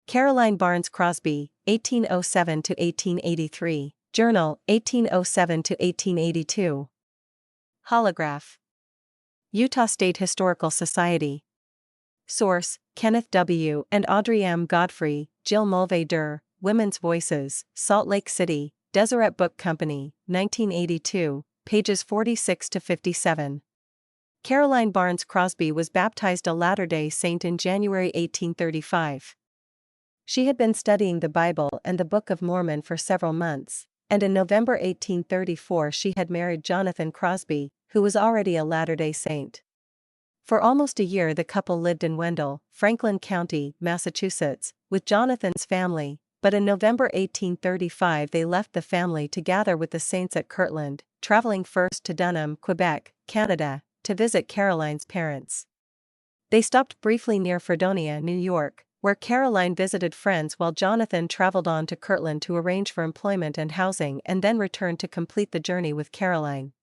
Caroline Barnes Crosby, 1807 to 1883. Journal, 1807 to 1882. Holograph. Utah State Historical Society. Source: Kenneth W. and Audrey M. Godfrey, Jill Mulvey-Durr, Women's Voices, Salt Lake City, Deseret Book Company, 1982, pages 46 to 57. Caroline Barnes Crosby was baptized a Latter-day Saint in January 1835. She had been studying the Bible and the Book of Mormon for several months, and in November 1834 she had married Jonathan Crosby, who was already a Latter-day Saint. For almost a year the couple lived in Wendell, Franklin County, Massachusetts, with Jonathan's family, but in November 1835 they left the family to gather with the saints at Kirtland, traveling first to Dunham, Quebec, Canada, to visit Caroline's parents. They stopped briefly near Fredonia, New York, where Caroline visited friends while Jonathan traveled on to Kirtland to arrange for employment and housing and then returned to complete the journey with Caroline.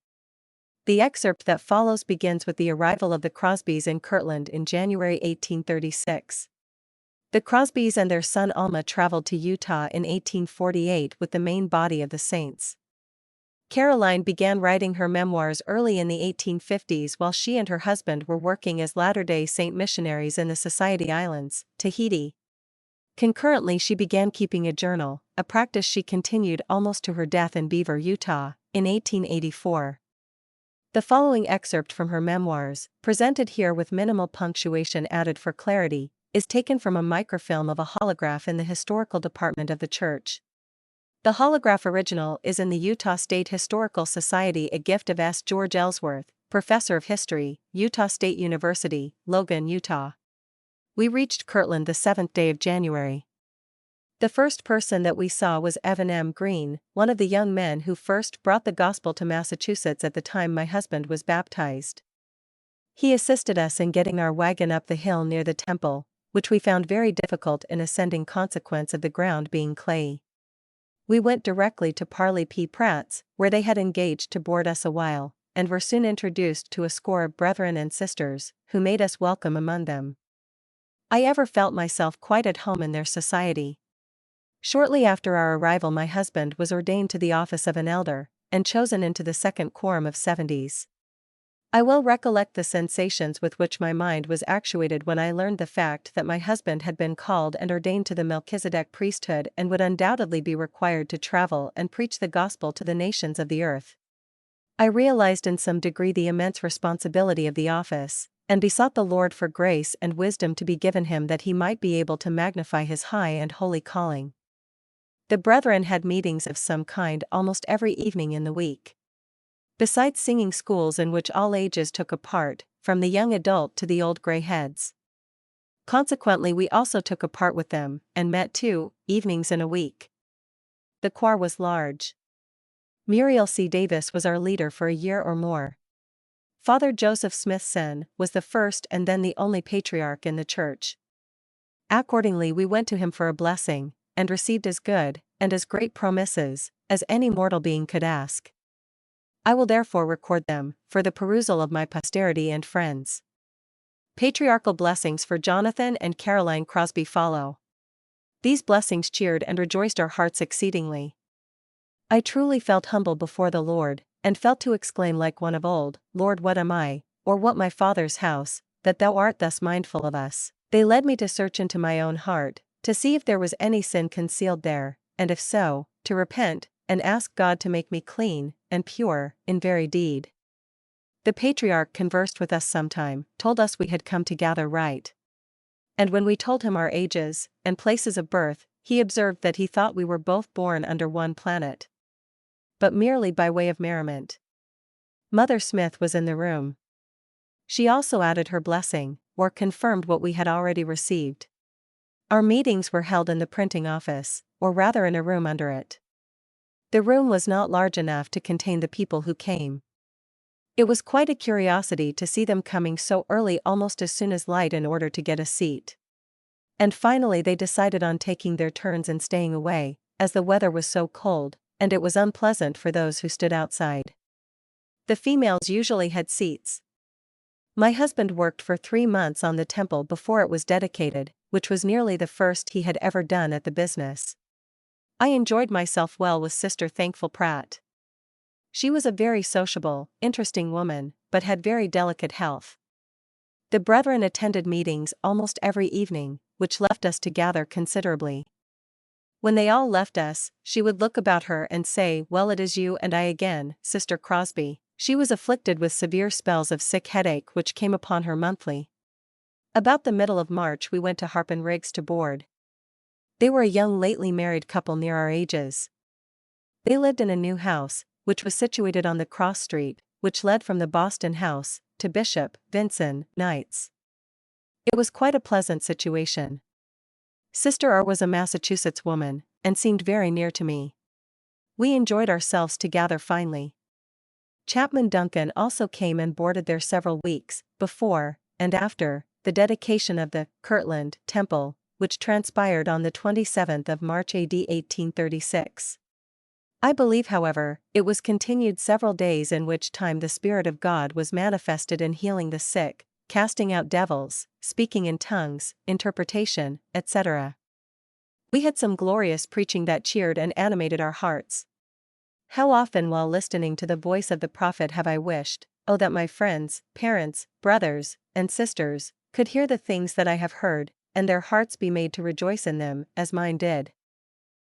The excerpt that follows begins with the arrival of the Crosbys in Kirtland in January 1836. The Crosbys and their son Alma traveled to Utah in 1848 with the main body of the saints. Caroline began writing her memoirs early in the 1850s while she and her husband were working as Latter-day Saint missionaries in the Society Islands, Tahiti. Concurrently she began keeping a journal, a practice she continued almost to her death in Beaver, Utah, in 1884. The following excerpt from her memoirs, presented here with minimal punctuation added for clarity, is taken from a microfilm of a holograph in the historical department of the church. The holograph original is in the Utah State Historical Society, a gift of S. George Ellsworth, Professor of History, Utah State University, Logan, Utah. We reached Kirtland the 7th day of January. The first person that we saw was Evan M. Green, one of the young men who first brought the gospel to Massachusetts at the time my husband was baptized. He assisted us in getting our wagon up the hill near the temple, which we found very difficult in ascending consequence of the ground being clayey. We went directly to Parley P. Pratt's, where they had engaged to board us a while, and were soon introduced to a score of brethren and sisters, who made us welcome among them. I ever felt myself quite at home in their society. Shortly after our arrival my husband was ordained to the office of an elder, and chosen into the second quorum of 70s. I well recollect the sensations with which my mind was actuated when I learned the fact that my husband had been called and ordained to the Melchizedek priesthood and would undoubtedly be required to travel and preach the gospel to the nations of the earth. I realized in some degree the immense responsibility of the office, and besought the Lord for grace and wisdom to be given him that he might be able to magnify his high and holy calling. The brethren had meetings of some kind almost every evening in the week. Besides singing schools in which all ages took a part, from the young adult to the old gray heads. Consequently we also took a part with them, and met 2 evenings in a week. The choir was large. Muriel C. Davis was our leader for a year or more. Father Joseph Smithson was the first and then the only patriarch in the church. Accordingly we went to him for a blessing, and received as good, and as great promises, as any mortal being could ask. I will therefore record them, for the perusal of my posterity and friends. Patriarchal blessings for Jonathan and Caroline Crosby follow. These blessings cheered and rejoiced our hearts exceedingly. I truly felt humble before the Lord, and felt to exclaim like one of old, Lord, what am I, or what my Father's house, that thou art thus mindful of us? They led me to search into my own heart, to see if there was any sin concealed there, and if so, to repent, and ask God to make me clean and pure in very deed. The patriarch conversed with us sometime, told us we had come to gather right. And when we told him our ages and places of birth, he observed that he thought we were both born under one planet. But merely by way of merriment. Mother Smith was in the room. She also added her blessing, or confirmed what we had already received. Our meetings were held in the printing office, or rather in a room under it. The room was not large enough to contain the people who came. It was quite a curiosity to see them coming so early almost as soon as light in order to get a seat. And finally they decided on taking their turns and staying away, as the weather was so cold, and it was unpleasant for those who stood outside. The females usually had seats. My husband worked for 3 months on the temple before it was dedicated, which was nearly the first he had ever done at the business. I enjoyed myself well with Sister Thankful Pratt. She was a very sociable, interesting woman, but had very delicate health. The brethren attended meetings almost every evening, which left us to gather considerably. When they all left us, she would look about her and say, "Well, it is you and I again, Sister Crosby." She was afflicted with severe spells of sick headache which came upon her monthly. About the middle of March we went to Harpen Riggs to board. They were a young lately married couple near our ages. They lived in a new house, which was situated on the cross street, which led from the Boston house to Bishop Vinson Knight's. It was quite a pleasant situation. Sister R was a Massachusetts woman, and seemed very near to me. We enjoyed ourselves together finely. Chapman Duncan also came and boarded there several weeks, before, and after, the dedication of the Kirtland Temple, which transpired on the 27th of March AD 1836. I believe, however, it was continued several days, in which time the Spirit of God was manifested in healing the sick, casting out devils, speaking in tongues, interpretation, etc. We had some glorious preaching that cheered and animated our hearts. How often while listening to the voice of the prophet have I wished, oh, that my friends, parents, brothers, and sisters, could hear the things that I have heard, and their hearts be made to rejoice in them, as mine did.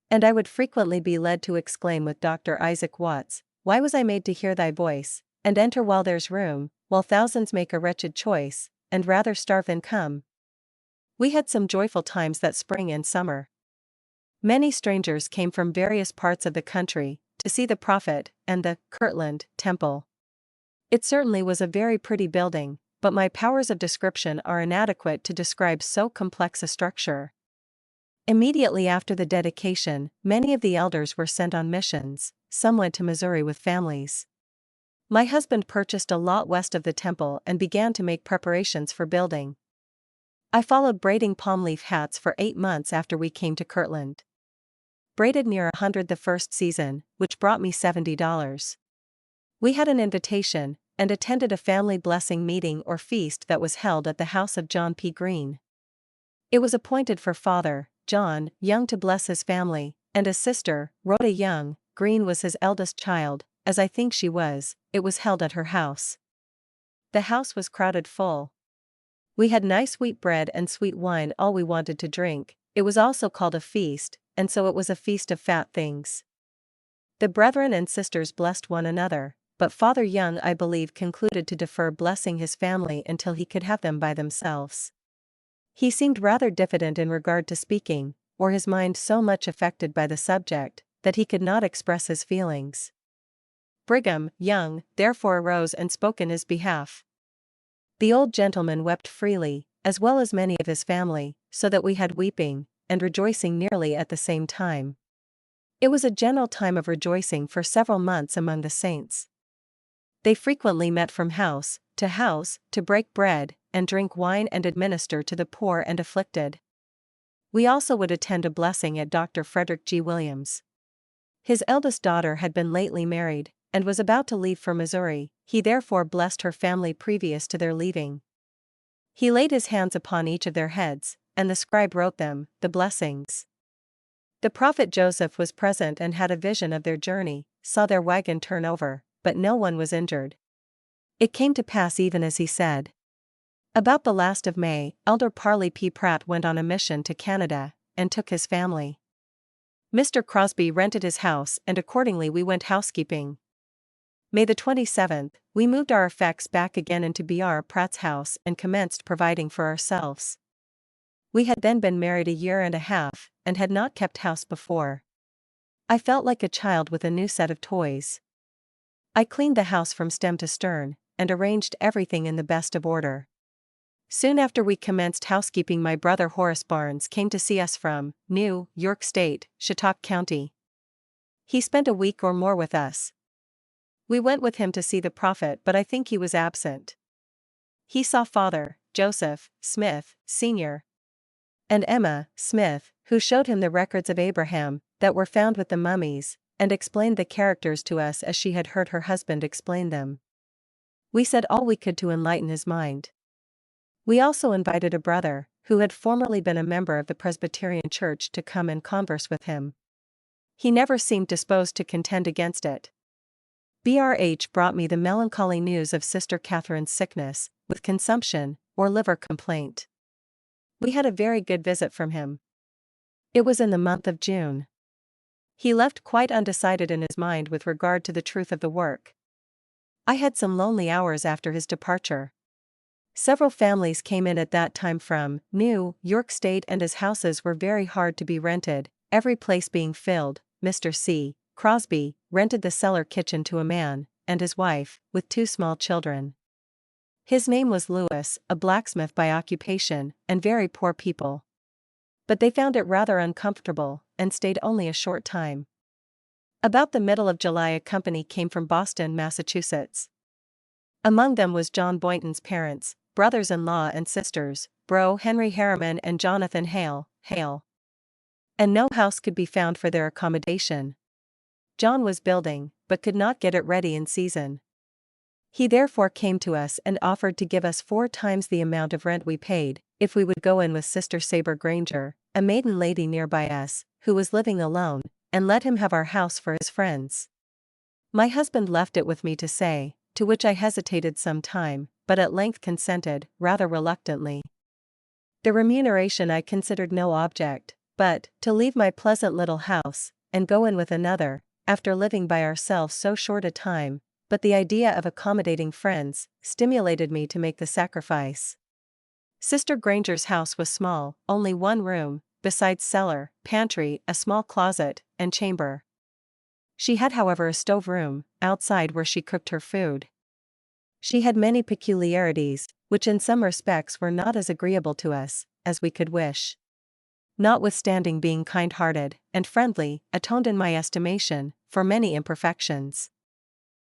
And I would frequently be led to exclaim with Dr. Isaac Watts, "Why was I made to hear thy voice, and enter while there's room, while thousands make a wretched choice, and rather starve than come?" We had some joyful times that spring and summer. Many strangers came from various parts of the country to see the prophet and the Kirtland Temple. It certainly was a very pretty building, but my powers of description are inadequate to describe so complex a structure. Immediately after the dedication, many of the elders were sent on missions. Some went to Missouri with families. My husband purchased a lot west of the temple and began to make preparations for building. I followed braiding palm leaf hats for 8 months after we came to Kirtland. Braided near 100 the first season, which brought me $70. We had an invitation, and attended a family blessing meeting or feast that was held at the house of John P. Green. It was appointed for Father John Young to bless his family, and a sister, Rhoda Young, Green was his eldest child, as I think she was. It was held at her house. The house was crowded full. We had nice wheat bread and sweet wine, all we wanted to drink. It was also called a feast, and so it was a feast of fat things. The brethren and sisters blessed one another, but Father Young, I believe, concluded to defer blessing his family until he could have them by themselves. He seemed rather diffident in regard to speaking, or his mind so much affected by the subject, that he could not express his feelings. Brigham Young therefore arose and spoke in his behalf. The old gentleman wept freely, as well as many of his family, so that we had weeping and rejoicing nearly at the same time. It was a general time of rejoicing for several months among the saints. They frequently met from house to break bread and drink wine and administer to the poor and afflicted. We also would attend a blessing at Dr. Frederick G. Williams. His eldest daughter had been lately married, and was about to leave for Missouri. He therefore blessed her family previous to their leaving. He laid his hands upon each of their heads, and the scribe wrote them the blessings. The prophet Joseph was present and had a vision of their journey, saw their wagon turn over, but no one was injured. It came to pass even as he said. About the last of May, Elder Parley P. Pratt went on a mission to Canada, and took his family. Mr. Crosby rented his house, and accordingly we went housekeeping. May the 27th, we moved our effects back again into Br. Pratt's house and commenced providing for ourselves. We had then been married a year and a half, and had not kept house before. I felt like a child with a new set of toys. I cleaned the house from stem to stern, and arranged everything in the best of order. Soon after we commenced housekeeping, my brother Horace Barnes came to see us from New York State, Chautauqua County. He spent a week or more with us. We went with him to see the prophet, but I think he was absent. He saw Father Joseph Smith, Sr. and Emma Smith, who showed him the records of Abraham that were found with the mummies, and explained the characters to us as she had heard her husband explain them. We said all we could to enlighten his mind. We also invited a brother, who had formerly been a member of the Presbyterian Church, to come and converse with him. He never seemed disposed to contend against it. BRH brought me the melancholy news of Sister Catherine's sickness, with consumption, or liver complaint. We had a very good visit from him. It was in the month of June. He left quite undecided in his mind with regard to the truth of the work. I had some lonely hours after his departure. Several families came in at that time from New York State, and as houses were very hard to be rented, every place being filled, Mr. C. Crosby rented the cellar kitchen to a man and his wife, with 2 small children. His name was Lewis, a blacksmith by occupation, and very poor people. But they found it rather uncomfortable, and stayed only a short time. About the middle of July a company came from Boston, Massachusetts. Among them was John Boynton's parents, brothers-in-law and sisters, Bro Henry Harriman and Jonathan Hale. And no house could be found for their accommodation. John was building, but could not get it ready in season. He therefore came to us and offered to give us 4 times the amount of rent we paid, if we would go in with Sister Saber Granger, a maiden lady nearby us, who was living alone, and let him have our house for his friends. My husband left it with me to say, to which I hesitated some time, but at length consented, rather reluctantly. The remuneration I considered no object, but to leave my pleasant little house, and go in with another, after living by ourselves so short a time, but the idea of accommodating friends stimulated me to make the sacrifice. Sister Granger's house was small, only 1 room, besides cellar, pantry, a small closet, and chamber. She had however a stove room, outside, where she cooked her food. She had many peculiarities, which in some respects were not as agreeable to us as we could wish. Notwithstanding being kind-hearted and friendly, atoned in my estimation for many imperfections.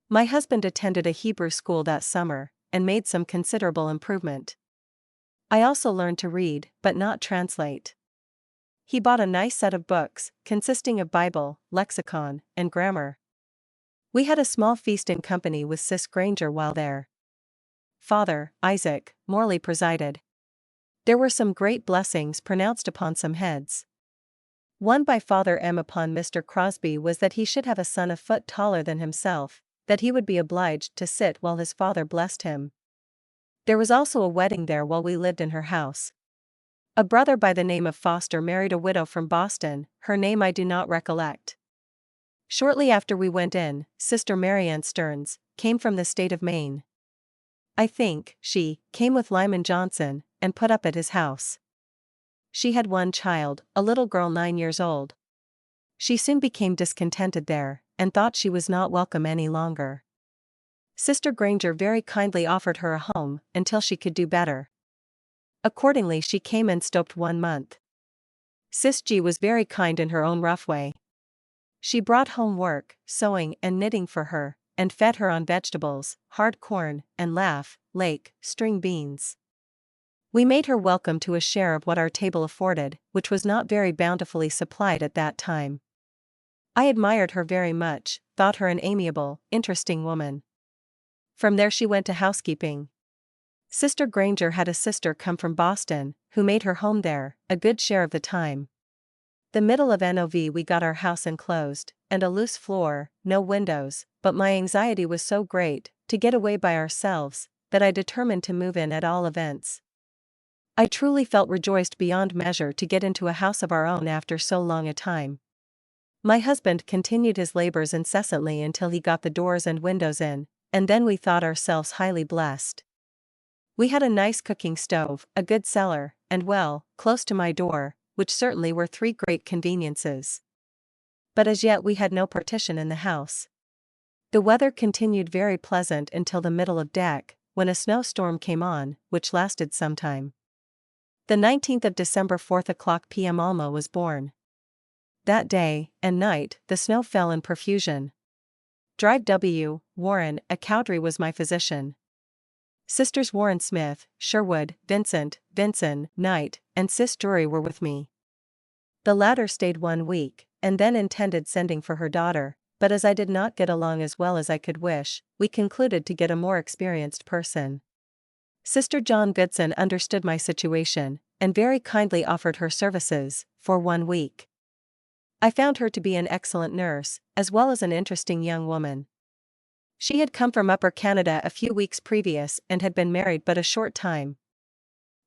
My husband attended a Hebrew school that summer, and made some considerable improvement. I also learned to read, but not translate. He bought a nice set of books, consisting of Bible, lexicon, and grammar. We had a small feast in company with Sis Granger while there. Father Isaac Morley presided. There were some great blessings pronounced upon some heads. One by Father M. upon Mr. Crosby was that he should have a son a foot taller than himself, that he would be obliged to sit while his father blessed him. There was also a wedding there while we lived in her house. A brother by the name of Foster married a widow from Boston, her name I do not recollect. Shortly after we went in, Sister Marianne Stearns came from the state of Maine. I think she came with Lyman Johnson, and put up at his house. She had 1 child, a little girl 9 years old. She soon became discontented there, and thought she was not welcome any longer. Sister Granger very kindly offered her a home until she could do better. Accordingly she came and stopped 1 month. Sis G was very kind in her own rough way. She brought home work, sewing and knitting for her, and fed her on vegetables, hard corn, and lake, string beans. We made her welcome to a share of what our table afforded, which was not very bountifully supplied at that time. I admired her very much, thought her an amiable, interesting woman. From there she went to housekeeping. Sister Granger had a sister come from Boston, who made her home there, a good share of the time. The middle of Nov we got our house enclosed, and a loose floor, no windows, but my anxiety was so great, to get away by ourselves, that I determined to move in at all events. I truly felt rejoiced beyond measure to get into a house of our own after so long a time. My husband continued his labors incessantly until he got the doors and windows in, and then we thought ourselves highly blessed. We had a nice cooking stove, a good cellar, and well, close to my door, which certainly were 3 great conveniences. But as yet we had no partition in the house. The weather continued very pleasant until the middle of deck, when a snowstorm came on, which lasted some time. The 19th of December 4:00 p.m. Alma was born. That day and night the snow fell in profusion. Drive W. Warren, a Cowdrey, was my physician. Sisters Warren Smith, Sherwood, Vincent, Vinson, Knight, and Sis Drury were with me. The latter stayed 1 week, and then intended sending for her daughter, but as I did not get along as well as I could wish, we concluded to get a more experienced person. Sister John Goodson understood my situation, and very kindly offered her services, for 1 week. I found her to be an excellent nurse, as well as an interesting young woman. She had come from Upper Canada a few weeks previous and had been married but a short time.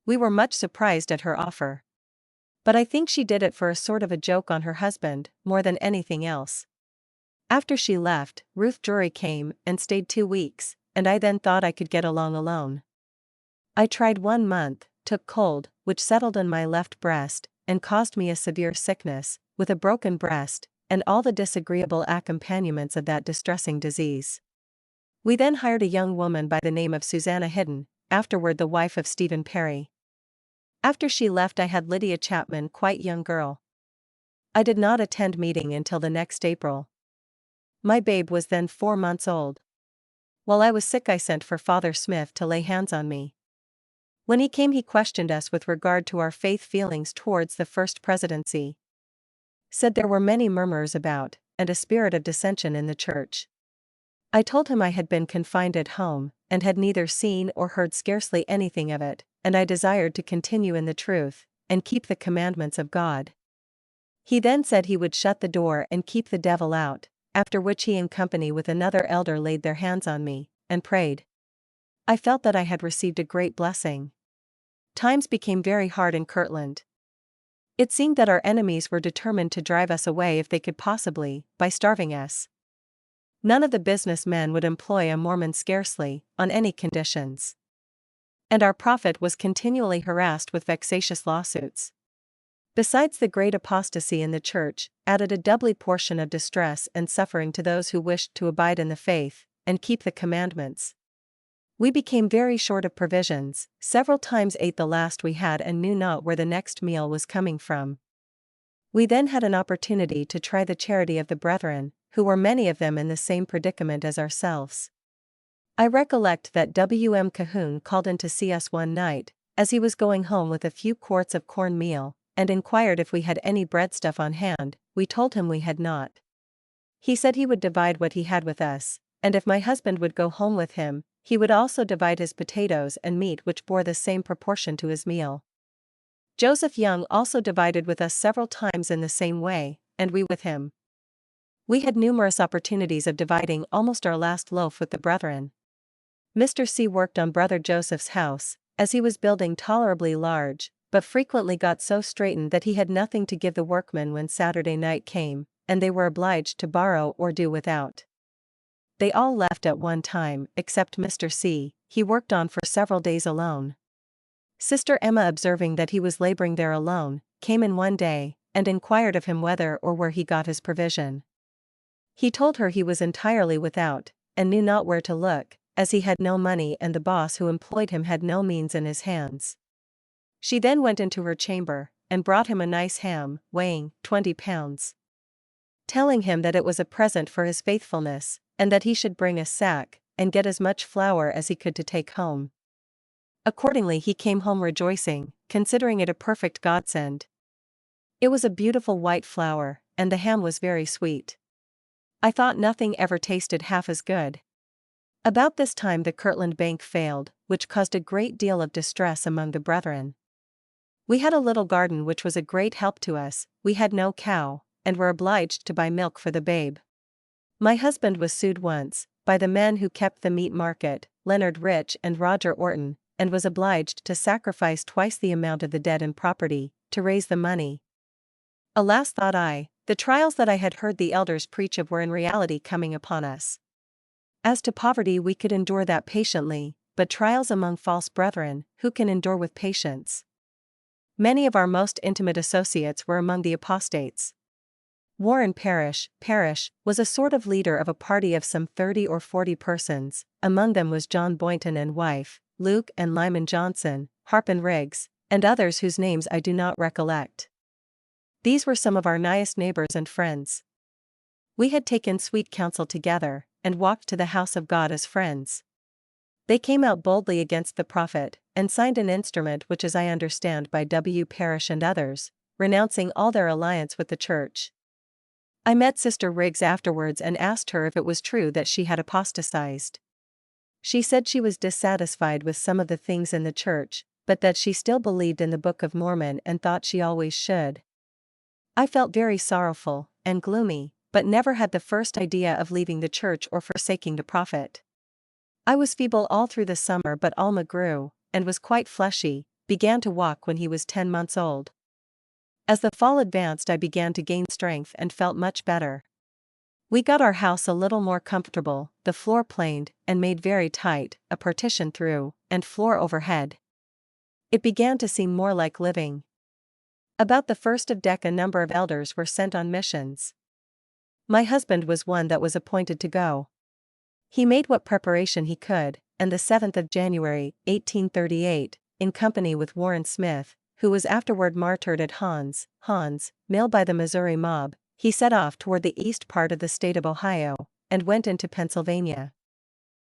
We were much surprised at her offer. But I think she did it for a sort of a joke on her husband, more than anything else. After she left, Ruth Drury came and stayed 2 weeks, and I then thought I could get along alone. I tried 1 month, took cold, which settled in my left breast, and caused me a severe sickness, with a broken breast, and all the disagreeable accompaniments of that distressing disease. We then hired a young woman by the name of Susanna Hidden, afterward the wife of Stephen Perry. After she left I had Lydia Chapman, quite young girl. I did not attend meeting until the next April. My babe was then 4 months old. While I was sick I sent for Father Smith to lay hands on me. When he came he questioned us with regard to our faith feelings towards the first presidency. Said there were many murmurs about, and a spirit of dissension in the church. I told him I had been confined at home, and had neither seen or heard scarcely anything of it, and I desired to continue in the truth, and keep the commandments of God. He then said he would shut the door and keep the devil out, after which he in company with another elder laid their hands on me, and prayed. I felt that I had received a great blessing. Times became very hard in Kirtland. It seemed that our enemies were determined to drive us away if they could possibly, by starving us. None of the business men would employ a Mormon scarcely, on any conditions. And our prophet was continually harassed with vexatious lawsuits. Besides the great apostasy in the church, added a doubly portion of distress and suffering to those who wished to abide in the faith, and keep the commandments. We became very short of provisions, several times ate the last we had and knew not where the next meal was coming from. We then had an opportunity to try the charity of the brethren, who were many of them in the same predicament as ourselves. I recollect that W.M. Cahoon called in to see us one night, as he was going home with a few quarts of corn meal, and inquired if we had any breadstuff on hand. We told him we had not. He said he would divide what he had with us, and if my husband would go home with him, he would also divide his potatoes and meat which bore the same proportion to his meal. Joseph Young also divided with us several times in the same way, and we with him. We had numerous opportunities of dividing almost our last loaf with the brethren. Mr. C. worked on Brother Joseph's house, as he was building tolerably large, but frequently got so straitened that he had nothing to give the workmen when Saturday night came, and they were obliged to borrow or do without. They all left at one time, except Mr. C. He worked on for several days alone. Sister Emma, observing that he was laboring there alone, came in one day, and inquired of him whether or where he got his provision. He told her he was entirely without, and knew not where to look, as he had no money and the boss who employed him had no means in his hands. She then went into her chamber, and brought him a nice ham, weighing 20 pounds. Telling him that it was a present for his faithfulness, and that he should bring a sack, and get as much flour as he could to take home. Accordingly he came home rejoicing, considering it a perfect godsend. It was a beautiful white flour, and the ham was very sweet. I thought nothing ever tasted half as good. About this time the Kirtland Bank failed, which caused a great deal of distress among the brethren. We had a little garden which was a great help to us. We had no cow, and were obliged to buy milk for the babe. My husband was sued once, by the men who kept the meat market, Leonard Rich and Roger Orton, and was obliged to sacrifice twice the amount of the dead and property, to raise the money. Alas, thought I, the trials that I had heard the elders preach of were in reality coming upon us. As to poverty we could endure that patiently, but trials among false brethren, who can endure with patience? Many of our most intimate associates were among the apostates. Warren Parrish was a sort of leader of a party of some 30 or 40 persons. Among them was John Boynton and wife, Luke and Lyman Johnson, Harpen Riggs, and others whose names I do not recollect. These were some of our nighest neighbors and friends. We had taken sweet counsel together, and walked to the house of God as friends. They came out boldly against the prophet, and signed an instrument which, as I understand by W. Parrish and others, renouncing all their alliance with the church. I met Sister Riggs afterwards and asked her if it was true that she had apostatized. She said she was dissatisfied with some of the things in the church, but that she still believed in the Book of Mormon and thought she always should. I felt very sorrowful and gloomy, but never had the first idea of leaving the church or forsaking the prophet. I was feeble all through the summer, but Alma grew, and was quite fleshy, began to walk when he was 10 months old. As the fall advanced, I began to gain strength and felt much better. We got our house a little more comfortable, the floor planed and made very tight, a partition through, and floor overhead. It began to seem more like living. About the 1st of Dec, a number of elders were sent on missions. My husband was one that was appointed to go. He made what preparation he could, and the 7th of January, 1838, in company with Warren Smith, who was afterward martyred at Hans Mill by the Missouri mob, he set off toward the east part of the state of Ohio, and went into Pennsylvania.